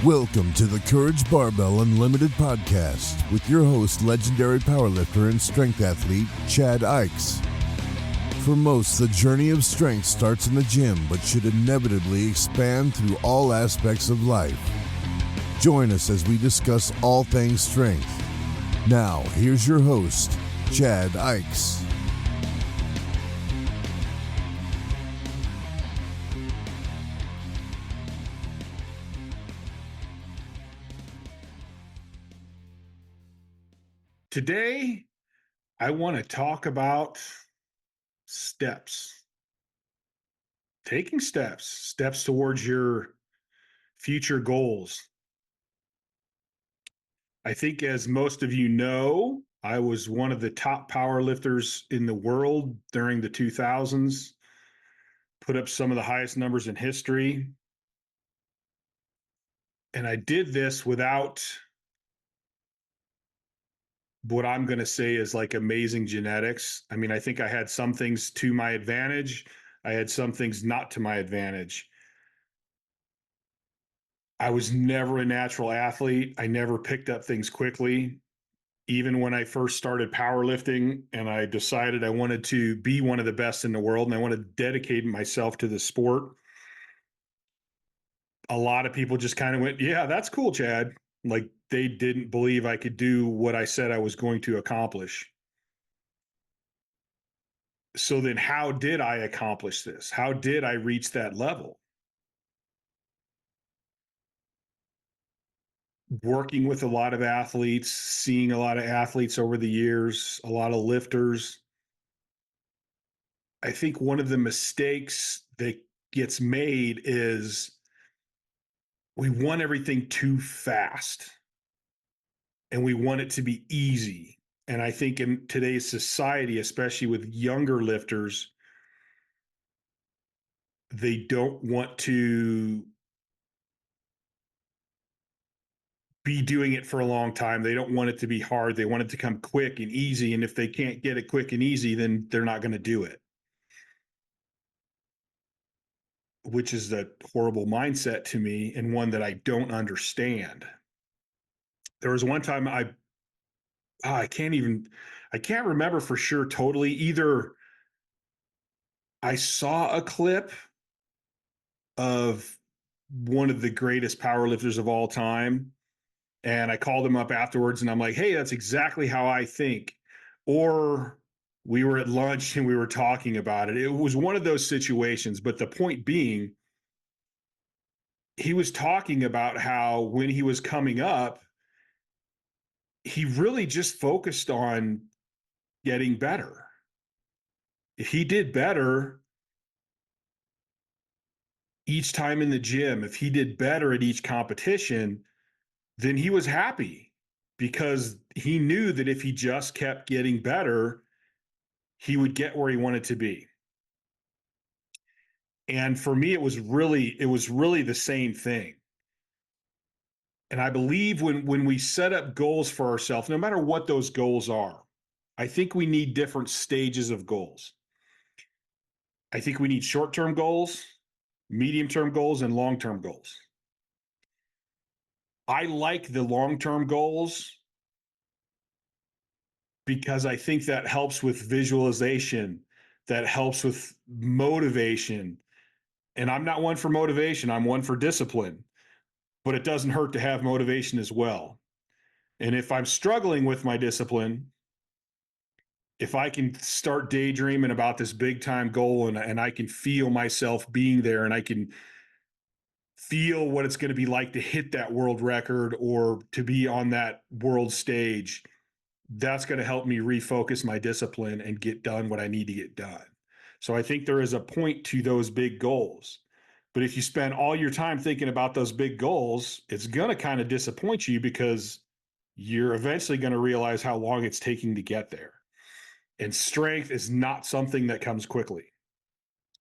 Welcome to the Courage Barbell Unlimited podcast with your host, legendary powerlifter and strength athlete, Chad Ikes. For most, the journey of strength starts in the gym, but should inevitably expand through all aspects of life. Join us as we discuss all things strength. Now, here's your host, Chad Ikes. Today, I want to talk about steps. Taking steps towards your future goals. I think, as most of you know, I was one of the top power lifters in the world during the 2000s, put up some of the highest numbers in history. And I did this without what I'm going to say is like amazing genetics. I mean, I think I had some things to my advantage. I had some things not to my advantage. I was never a natural athlete. I never picked up things quickly. Even when I first started powerlifting and I decided I wanted to be one of the best in the world and I want to dedicate myself to the sport, a lot of people just kind of went, yeah, that's cool, Chad. Like, they didn't believe I could do what I said I was going to accomplish. So then how did I accomplish this? How did I reach that level? Working with a lot of athletes, seeing a lot of athletes over the years, a lot of lifters. I think one of the mistakes that gets made is we want everything too fast and we want it to be easy. And I think in today's society, especially with younger lifters, they don't want to be doing it for a long time. They don't want it to be hard. They want it to come quick and easy. And if they can't get it quick and easy, then they're not going to do it, which is a horrible mindset to me and one that I don't understand. There was one time I can't remember for sure totally. Either I saw a clip of one of the greatest powerlifters of all time, and I called him up afterwards and I'm like, hey, that's exactly how I think. Or we were at lunch and we were talking about it. It was one of those situations. But the point being, he was talking about how when he was coming up, he really just focused on getting better. If he did better each time in the gym, if he did better at each competition, then he was happy because he knew that if he just kept getting better, he would get where he wanted to be. And for me, it was really the same thing. And I believe when we set up goals for ourselves, no matter what those goals are, I think we need different stages of goals. I think we need short-term goals, medium-term goals, and long-term goals. I like the long-term goals because I think that helps with visualization, that helps with motivation. And I'm not one for motivation, I'm one for discipline, but it doesn't hurt to have motivation as well. And if I'm struggling with my discipline, if I can start daydreaming about this big time goal and I can feel myself being there and I can feel what it's going to be like to hit that world record or to be on that world stage, that's going to help me refocus my discipline and get done what I need to get done. So I think there is a point to those big goals. But if you spend all your time thinking about those big goals, it's going to kind of disappoint you because you're eventually going to realize how long it's taking to get there. And strength is not something that comes quickly.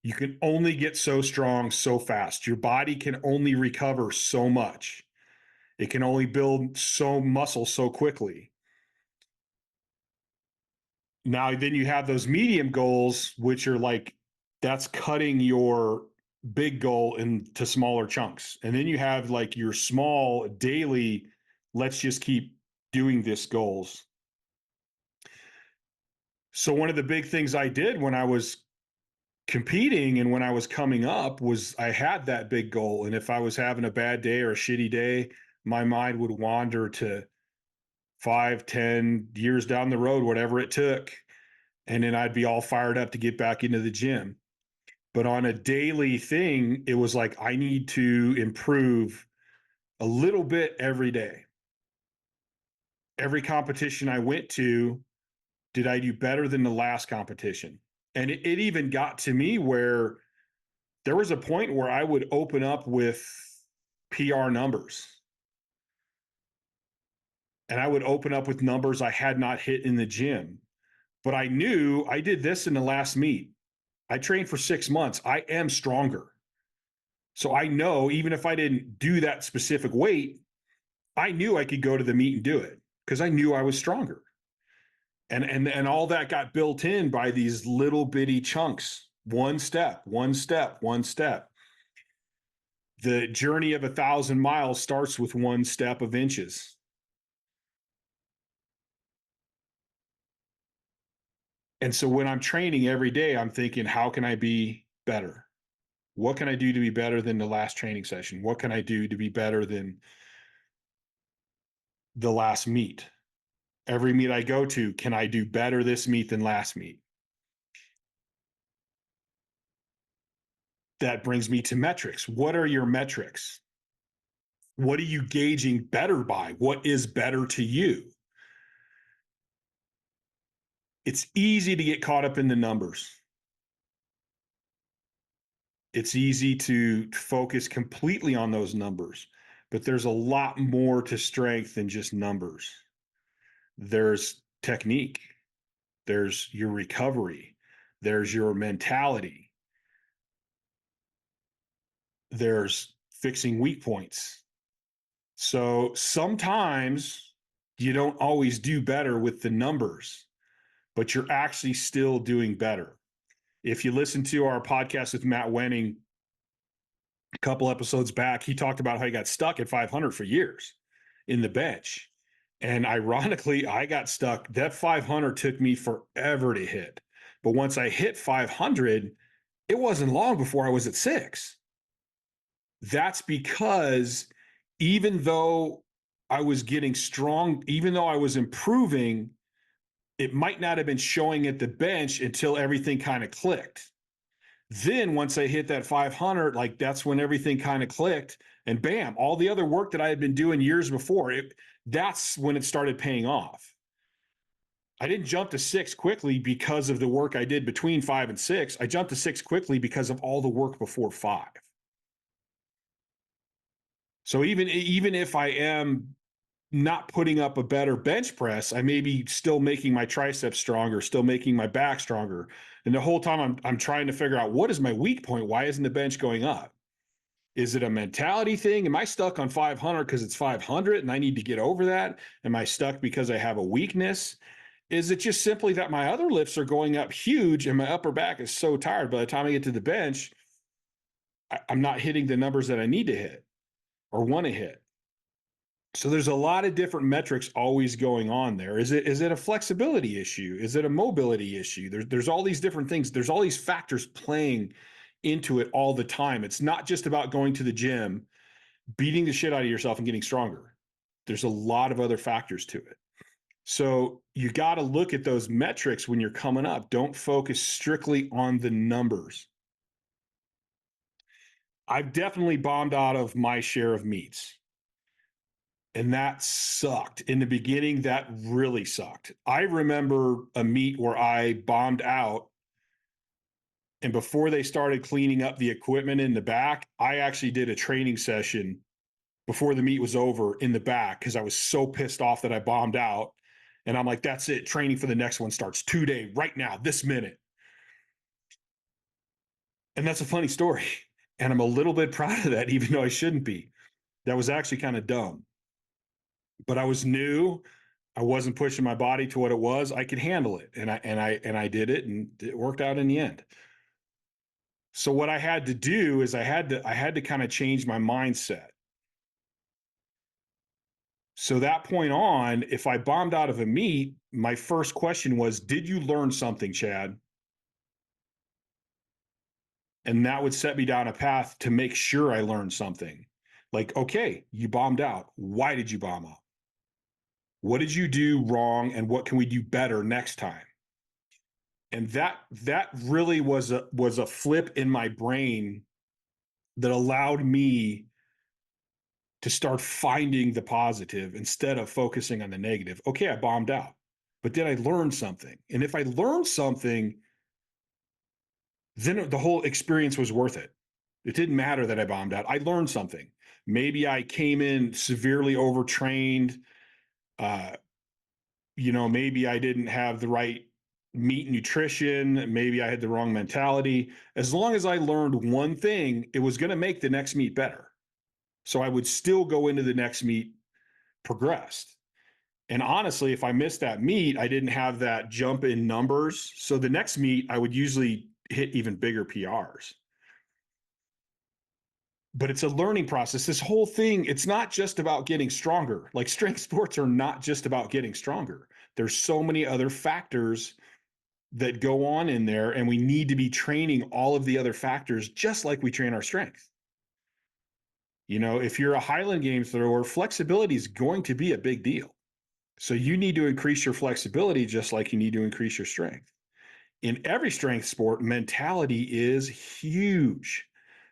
You can only get so strong so fast. Your body can only recover so much. It can only build so muscle so quickly. Now, then you have those medium goals, which are like, that's cutting your big goal into smaller chunks. And then you have like your small daily, let's just keep doing this goals. So one of the big things I did when I was competing and when I was coming up was I had that big goal. And if I was having a bad day or a shitty day, my mind would wander to 5, 10 years down the road, whatever it took. And then I'd be all fired up to get back into the gym. But on a daily thing, it was like, I need to improve a little bit every day. Every competition I went to, did I do better than the last competition? And it even got to me where there was a point where I would open up with PR numbers. And I would open up with numbers I had not hit in the gym. But I knew I did this in the last meet. I trained for 6 months. I am stronger. So I know even if I didn't do that specific weight, I knew I could go to the meet and do it because I knew I was stronger. And all that got built in by these little bitty chunks, one step, one step, one step. The journey of 1,000 miles starts with one step of inches. And so when I'm training every day, I'm thinking, how can I be better? What can I do to be better than the last training session? What can I do to be better than the last meet? Every meet I go to, can I do better this meet than last meet? That brings me to metrics. What are your metrics? What are you gauging better by? What is better to you? It's easy to get caught up in the numbers. It's easy to focus completely on those numbers, but there's a lot more to strength than just numbers. There's technique, there's your recovery, there's your mentality, there's fixing weak points. So sometimes you don't always do better with the numbers, but you're actually still doing better. If you listen to our podcast with Matt Wenning a couple episodes back, he talked about how he got stuck at 500 for years in the bench. And ironically, I got stuck. That 500 took me forever to hit. But once I hit 500, it wasn't long before I was at 6. That's because even though I was getting strong, even though I was improving, it might not have been showing at the bench until everything kind of clicked. Then once I hit that 500, like that's when everything kind of clicked, and bam, all the other work that I had been doing years before, that's when it started paying off. I didn't jump to 6 quickly because of the work I did between 5 and 6. I jumped to 6 quickly because of all the work before 5. So even if I am not putting up a better bench press, I may be still making my triceps stronger, still making my back stronger. And the whole time I'm trying to figure out, what is my weak point? Why isn't the bench going up? Is it a mentality thing? Am I stuck on 500 because it's 500 and I need to get over that? Am I stuck because I have a weakness? Is it just simply that my other lifts are going up huge and my upper back is so tired by the time I get to the bench, I'm not hitting the numbers that I need to hit or want to hit? So there's a lot of different metrics always going on there. Is it a flexibility issue? Is it a mobility issue? There's all these different things. There's all these factors playing into it all the time. It's not just about going to the gym, beating the shit out of yourself and getting stronger. There's a lot of other factors to it. So you got to look at those metrics when you're coming up. Don't focus strictly on the numbers. I've definitely bombed out of my share of meets. And that sucked. In the beginning, that really sucked. I remember a meet where I bombed out. And before they started cleaning up the equipment in the back, I actually did a training session before the meet was over in the back because I was so pissed off that I bombed out. And I'm like, that's it. Training for the next one starts today, right now, this minute. And that's a funny story. And I'm a little bit proud of that, even though I shouldn't be. That was actually kind of dumb. But I was new. I wasn't pushing my body to what it was. I could handle it. And I did it, and it worked out in the end. So what I had to do is I had to kind of change my mindset. So that point on, if I bombed out of a meet, my first question was, did you learn something, Chad? And that would set me down a path to make sure I learned something. Like, okay, you bombed out. Why did you bomb out? What did you do wrong, and what can we do better next time? And that really was a flip in my brain that allowed me to start finding the positive instead of focusing on the negative. Okay, I bombed out, but did I learn something? And if I learned something, then the whole experience was worth it. It didn't matter that I bombed out. I learned something. Maybe I came in severely overtrained. Uh, maybe I didn't have the right meat nutrition. Maybe I had the wrong mentality. As long as I learned one thing, it was going to make the next meet better. So I would still go into the next meet progressed. And honestly, if I missed that meet, I didn't have that jump in numbers. So the next meet, I would usually hit even bigger PRs. But it's a learning process. This whole thing, it's not just about getting stronger. Like, strength sports are not just about getting stronger. There's so many other factors that go on in there, and we need to be training all of the other factors just like we train our strength. If you're a Highland Games thrower, flexibility is going to be a big deal. So you need to increase your flexibility just like you need to increase your strength. In every strength sport, mentality is huge.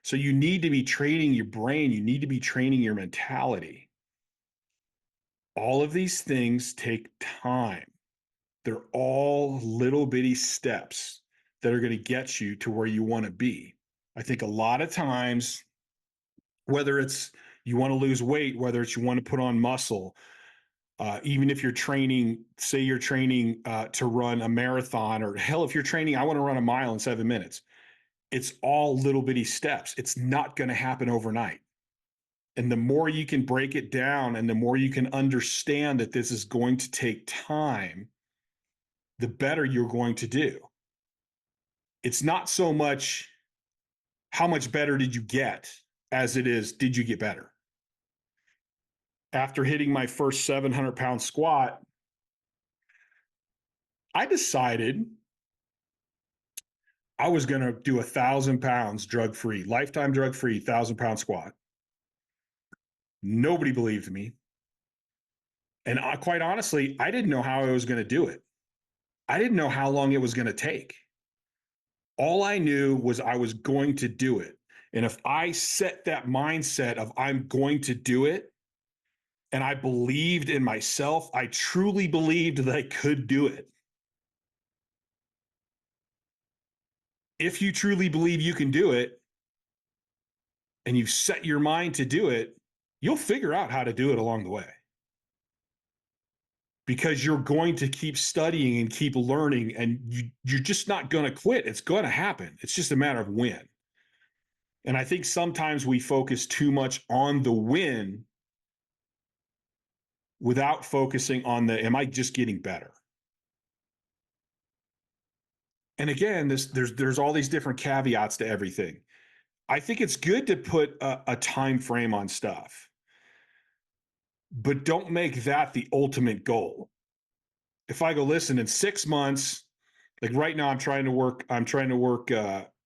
So you need to be training your brain. You need to be training your mentality. All of these things take time. They're all little bitty steps that are going to get you to where you want to be. I think a lot of times, whether it's you want to lose weight, whether it's you want to put on muscle, even if you're training, say you're training to run a marathon, or hell, if you're training, I want to run a mile in 7 minutes. It's all little bitty steps. It's not going to happen overnight. And the more you can break it down and the more you can understand that this is going to take time, the better you're going to do. It's not so much how much better did you get as it is, did you get better? After hitting my first 700-pound squat, I decided I was going to do 1,000 pounds drug-free, lifetime drug-free, 1,000-pound squat. Nobody believed me. And quite honestly, I didn't know how I was going to do it. I didn't know how long it was going to take. All I knew was I was going to do it. And if I set that mindset of I'm going to do it, and I believed in myself, I truly believed that I could do it. If you truly believe you can do it, and you set your mind to do it, you'll figure out how to do it along the way. Because you're going to keep studying and keep learning, and you're just not going to quit. It's going to happen. It's just a matter of when. And I think sometimes we focus too much on the win without focusing on the, am I just getting better? And again, there's all these different caveats to everything. I think it's good to put a time frame on stuff, but don't make that the ultimate goal. If I go, listen, in 6 months, like right now, I'm trying to work. I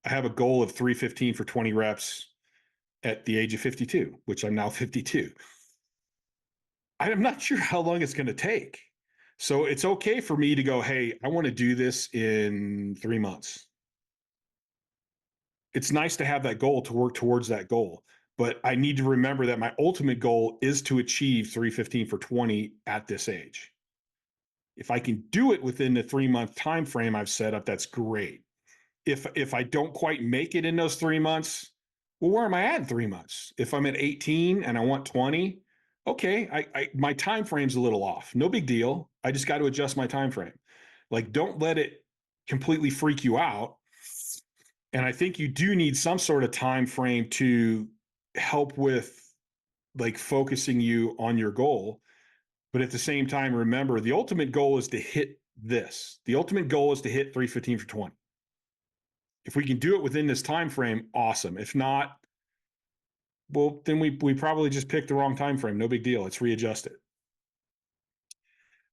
have a goal of 315 for 20 reps at the age of 52, which I'm now 52. I'm not sure how long it's going to take. So it's okay for me to go, hey, I want to do this in 3 months. It's nice to have that goal, to work towards that goal. But I need to remember that my ultimate goal is to achieve 315 for 20 at this age. If I can do it within the 3-month time frame I've set up, that's great. If I don't quite make it in those 3 months, well, where am I at in 3 months? If I'm at 18 and I want 20, okay, my time frame's a little off. No big deal. I just got to adjust my time frame. Like, don't let it completely freak you out. And I think you do need some sort of time frame to help with, like, focusing you on your goal. But at the same time, remember, the ultimate goal is to hit this. The ultimate goal is to hit 315 for 20. If we can do it within this time frame, awesome. If not, well, then we probably just picked the wrong time frame. No big deal. Let's readjust it.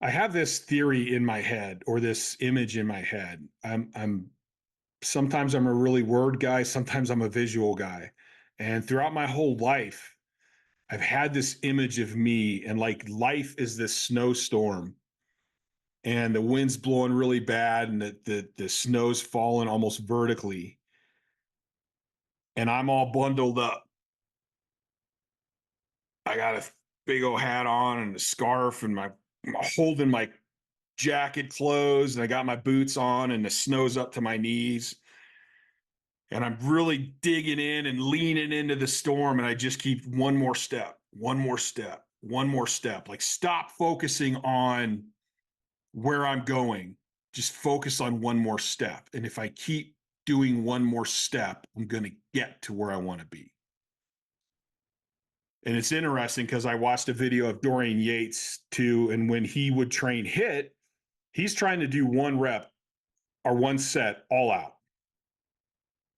I have this theory in my head, or this image in my head. I'm sometimes I'm a really word guy, sometimes I'm a visual guy. And throughout my whole life, I've had this image of me, and like life is this snowstorm, and the wind's blowing really bad, and the snow's falling almost vertically, and I'm all bundled up. I got a big old hat on and a scarf, and I'm holding my jacket closed, and I got my boots on, and the snow's up to my knees. And I'm really digging in and leaning into the storm. And I just keep one more step, one more step, one more step. Like, stop focusing on where I'm going. Just focus on one more step. And if I keep doing one more step, I'm going to get to where I want to be. And it's interesting because I watched a video of Dorian Yates too. And when he would train HIIT, he's trying to do one rep or one set all out.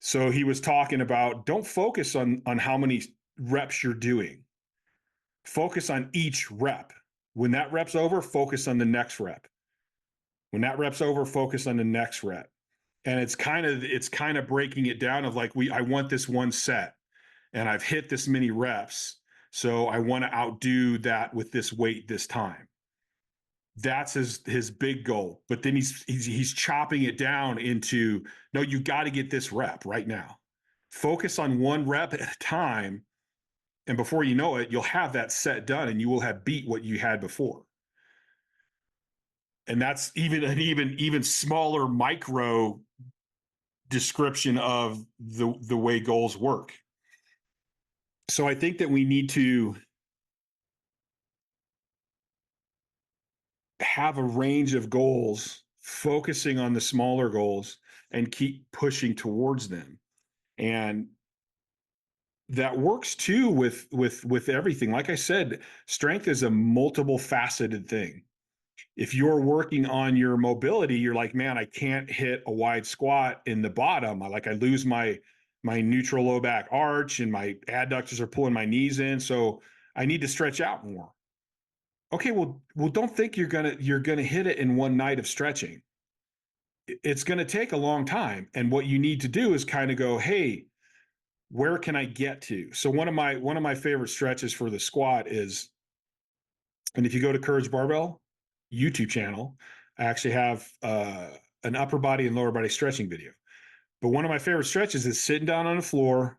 So he was talking about, don't focus on how many reps you're doing. Focus on each rep. When that rep's over, focus on the next rep. When that rep's over, focus on the next rep. And it's kind of breaking it down of like, I want this one set and I've hit this many reps. So I want to outdo that with this weight this time. That's his big goal. But then he's chopping it down into, no, you got to get this rep right now. Focus on one rep at a time, and before you know it, you'll have that set done, and you will have beat what you had before. And that's even an even smaller micro description of the way goals work. So I think that we need to have a range of goals, focusing on the smaller goals and keep pushing towards them. And that works too with everything. Like I said, strength is a multiple faceted thing. If you're working on your mobility, you're like, man, I can't hit a wide squat in the bottom. I lose my neutral low back arch, and my adductors are pulling my knees in. So I need to stretch out more. Okay, well, don't think you're gonna hit it in one night of stretching. It's gonna take a long time, and what you need to do is kind of go, hey, where can I get to? So one of my favorite stretches for the squat is, and if you go to Courage Barbell YouTube channel, I actually have an upper body and lower body stretching video. But one of my favorite stretches is sitting down on the floor,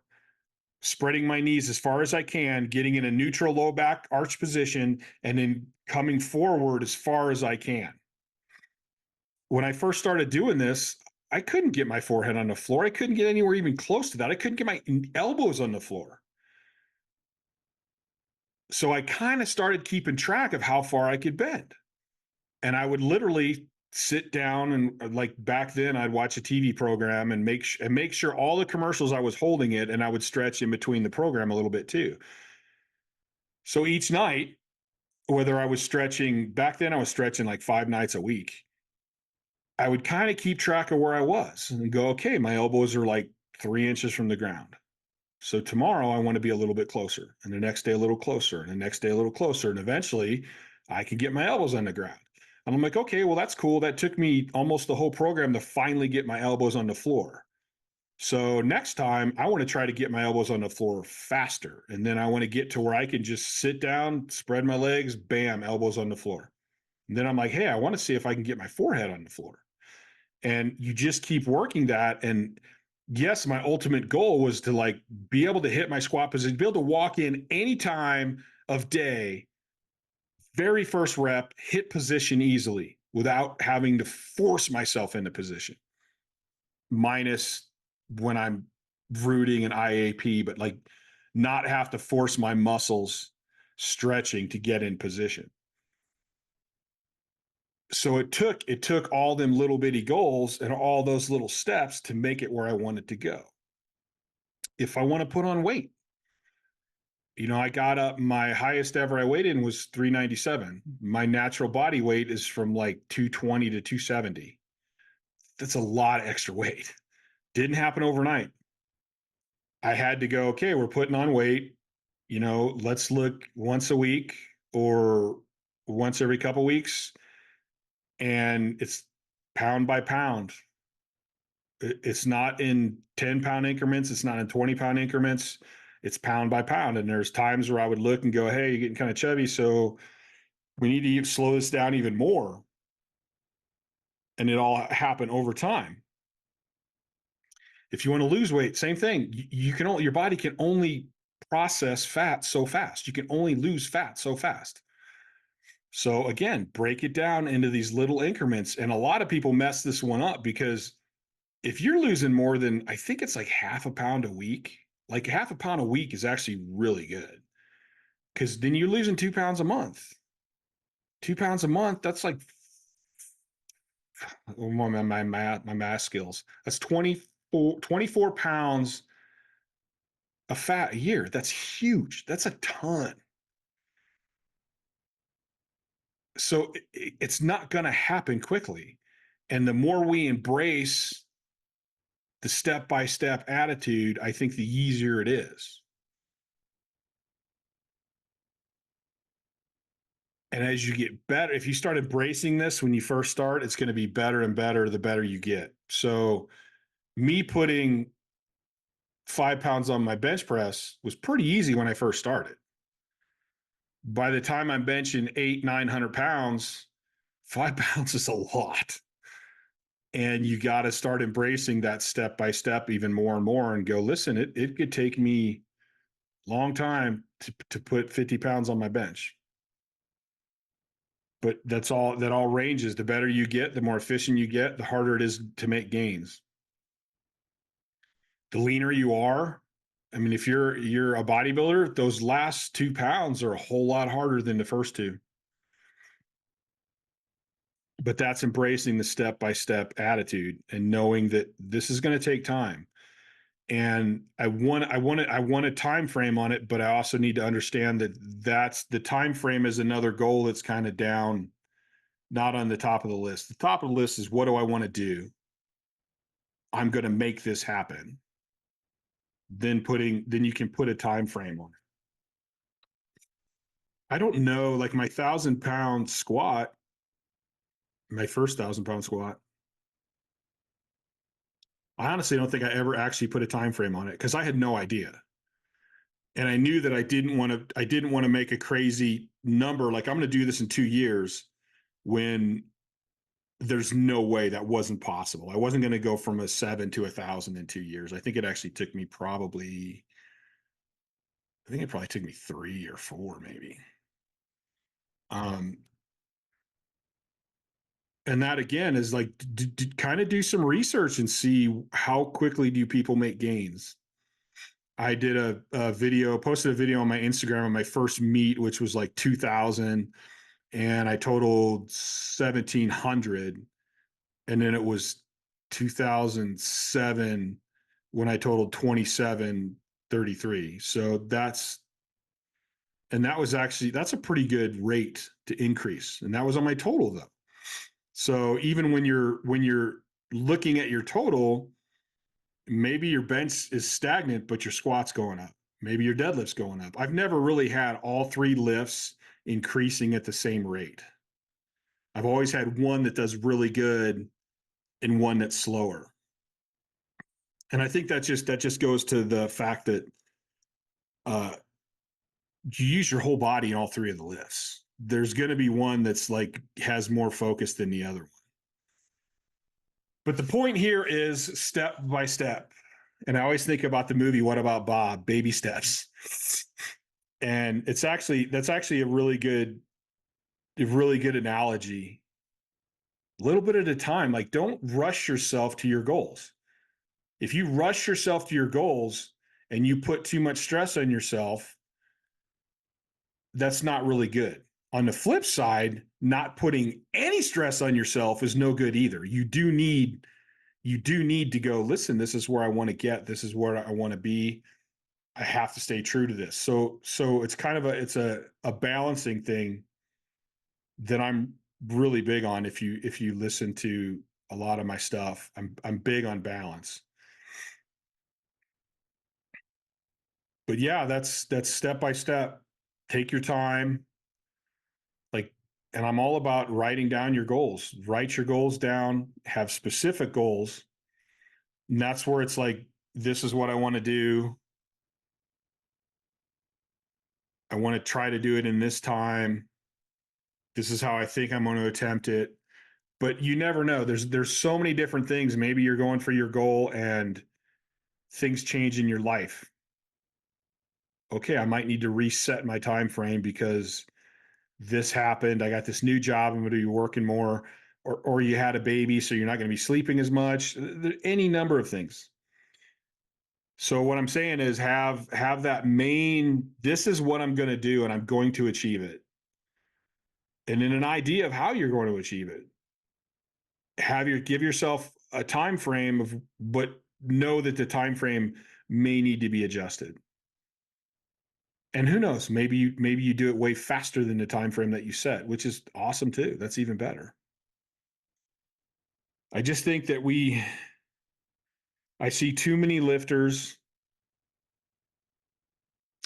spreading my knees as far as I can, getting in a neutral low back arch position, and then coming forward as far as I can. When I first started doing this, I couldn't get my forehead on the floor. I couldn't get anywhere even close to that. I couldn't get my elbows on the floor. So I kind of started keeping track of how far I could bend. And I would literally sit down, and like back then I'd watch a TV program and make sure all the commercials I was holding it, and I would stretch in between the program a little bit too. So each night, whether I was stretching, back then I was stretching like 5 nights a week, I would kind of keep track of where I was and go, okay, my elbows are like 3 inches from the ground. So tomorrow I want to be a little bit closer, and the next day a little closer, and the next day a little closer. And eventually I could get my elbows on the ground. And I'm like, okay, well, that's cool. That took me almost the whole program to finally get my elbows on the floor. So next time I want to try to get my elbows on the floor faster. And then I want to get to where I can just sit down, spread my legs, bam, elbows on the floor. And then I'm like, hey, I want to see if I can get my forehead on the floor. And you just keep working that. And yes, my ultimate goal was to like be able to hit my squat position, be able to walk in any time of day, very first rep, hit position easily without having to force myself into position, minus when I'm rooting and IAP, but like not have to force my muscles stretching to get in position. So it took all them little bitty goals and all those little steps to make it where I wanted to go. If I want to put on weight, I got up, my highest ever I weighed in was 397. My natural body weight is from like 220 to 270. That's a lot of extra weight. Didn't happen overnight. I had to go, okay, we're putting on weight. Let's look once a week or once every couple weeks. And it's pound by pound. It's not in 10-pound increments. It's not in 20-pound increments. It's pound by pound. And there's times where I would look and go, hey, you're getting kind of chubby. So we need to slow this down even more. And it all happened over time. If you want to lose weight, same thing. You can only, your body can only process fat so fast. You can only lose fat so fast. So again, break it down into these little increments. And a lot of people mess this one up because if you're losing more than, I think it's like half a pound a week, like half a pound a week is actually really good because then you're losing 2 pounds a month. 2 pounds a month, that's like my math skills. That's 24 pounds of fat a year. That's huge. That's a ton. So it's not going to happen quickly. And the more we embrace the step-by-step attitude, I think the easier it is. And as you get better, if you start embracing this when you first start, it's going to be better and better the better you get. So me putting 5 pounds on my bench press was pretty easy when I first started. By the time I'm benching 800-900 pounds, 5 pounds is a lot. And you got to start embracing that step by step even more and more and go, listen, it could take me a long time to put 50 pounds on my bench. But that all ranges. The better you get, the more efficient you get, the harder it is to make gains. The leaner you are, I mean, if you're a bodybuilder, those last 2 pounds are a whole lot harder than the first two. But that's embracing the step-by-step attitude and knowing that this is going to take time. And I want a time frame on it, but I also need to understand that that's the time frame is another goal that's kind of down, not on the top of the list. The top of the list is what do I want to do? I'm going to make this happen. Then you can put a time frame on it. I don't know, like my 1,000-pound squat, my first 1,000-pound squat. I honestly don't think I ever actually put a time frame on it because I had no idea. And I knew that I didn't want to make a crazy number. Like I'm going to do this in 2 years when there's no way that wasn't possible. I wasn't going to go from a 7 to 1,000 in 2 years. I think it actually took me probably 3 or 4 maybe. And that again is like kind of do some research and see how quickly do people make gains. I did posted a video on my Instagram on my first meet, which was like 2,000, and I totaled 1,700, and then it was 2007 when I totaled 2733. So that's a pretty good rate to increase, and that was on my total though. So even when you're looking at your total, maybe your bench is stagnant, but your squat's going up. Maybe your deadlift's going up. I've never really had all three lifts increasing at the same rate. I've always had one that does really good and one that's slower. And I think that just goes to the fact that you use your whole body in all three of the lifts. There's going to be one that's like has more focus than the other one. But the point here is step by step. And I always think about the movie What About Bob? Baby steps. And that's actually a really good analogy. A little bit at a time. Like don't rush yourself to your goals. If you rush yourself to your goals and you put too much stress on yourself, that's not really good. On the flip side, not putting any stress on yourself is no good either. You do need to go, listen, this is where I want to get, this is where I want to be. I have to stay true to this. So it's kind of a balancing thing that I'm really big on. If you listen to a lot of my stuff, I'm big on balance. But yeah, that's step by step. Take your time. Like, and I'm all about writing down your goals. Write your goals down, have specific goals. And that's where it's like, this is what I want to do. I want to try to do it in this time. This is how I think I'm going to attempt it. But you never know. There's so many different things. Maybe you're going for your goal and things change in your life. Okay, I might need to reset my time frame because this happened. I got this new job. I'm going to be working more, or you had a baby, so you're not going to be sleeping as much. Any number of things. So what I'm saying is have that main, this is what I'm going to do and I'm going to achieve it. And then an idea of how you're going to achieve it. Give yourself a time frame of, but know that the time frame may need to be adjusted. And who knows, maybe you do it way faster than the time frame that you set, which is awesome too. That's even better. I just think that I see too many lifters.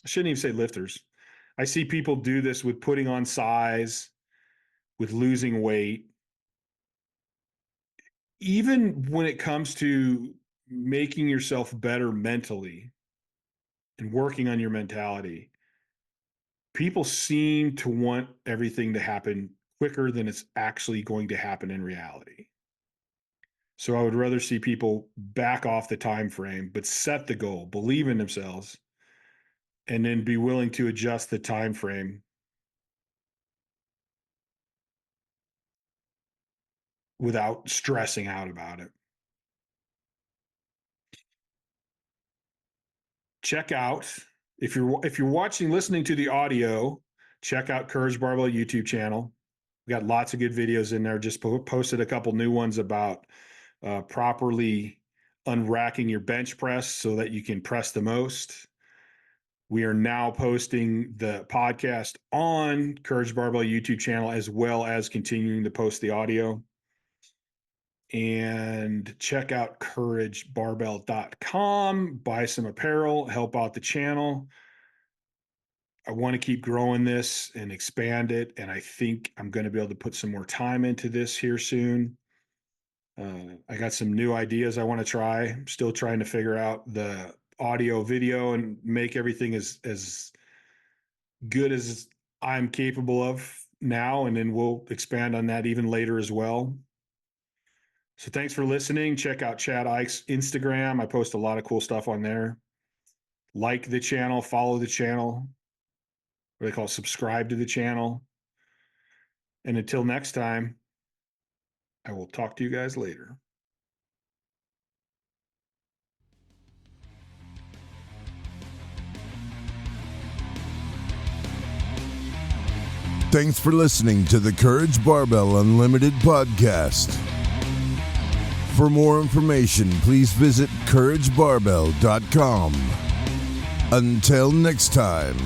I shouldn't even say lifters. I see people do this with putting on size, with losing weight. Even when it comes to making yourself better mentally and working on your mentality, people seem to want everything to happen quicker than it's actually going to happen in reality. So I would rather see people back off the time frame, but set the goal, believe in themselves, and then be willing to adjust the time frame without stressing out about it. Check out, if you're listening to the audio, check out Courage Barbell YouTube channel. We got lots of good videos in there. Just posted a couple new ones about properly unracking your bench press so that you can press the most. We are now posting the podcast on Courage Barbell YouTube channel, as well as continuing to post the audio. And check out couragebarbell.com, buy some apparel, help out the channel. I want to keep growing this and expand it. And I think I'm going to be able to put some more time into this here soon. I got some new ideas I want to try. I'm still trying to figure out the audio, video, and make everything as good as I'm capable of now. And then we'll expand on that even later as well. So thanks for listening. Check out Chad Ike's Instagram. I post a lot of cool stuff on there. Like the channel, follow the channel. What they call it, subscribe to the channel. And until next time, I will talk to you guys later. Thanks for listening to the Courage Barbell Unlimited podcast. For more information, please visit couragebarbell.com. Until next time.